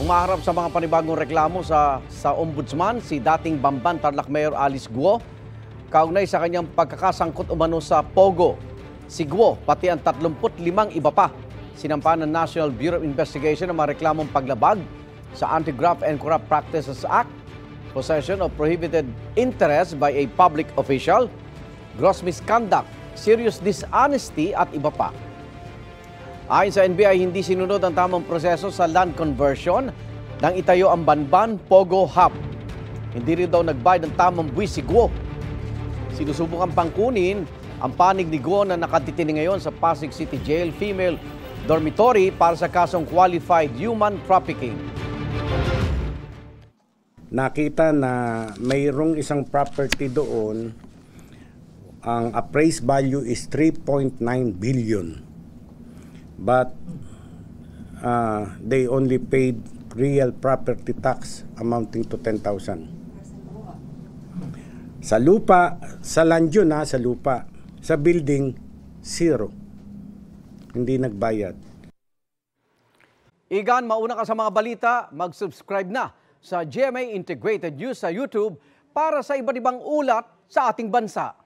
Umaharap sa mga panibagong reklamo sa Ombudsman si dating Bamban Tarlac Mayor Alice Guo kaugnay sa kanyang pagkakasangkot umano sa Pogo. Si Guo pati ang 35 iba pa sinampahan ng National Bureau of Investigation ng mga reklamong paglabag sa Anti-Graft and Corrupt Practices Act, possession of prohibited interest by a public official, gross misconduct, serious dishonesty at iba pa. Ayon sa NBI, hindi sinunod ang tamang proseso sa land conversion nang itayo ang Banban Pogo Hub. Hindi rin daw nagbayad ng tamang buwis si Guo. Sinusubukang pangkunin ang panig ni Guo na nakatitini ngayon sa Pasig City Jail Female Dormitory para sa kasong qualified human trafficking. Nakita na mayroong isang property doon, ang appraised value is 3.9 billion. But they only paid real property tax amounting to 10,000. Sa lupa, sa land yun sa lupa. Sa building, 0. Hindi nagbayad. Igan, mauna ka sa mga balita, mag-subscribe na sa GMA Integrated News sa YouTube para sa iba't ibang ulat sa ating bansa.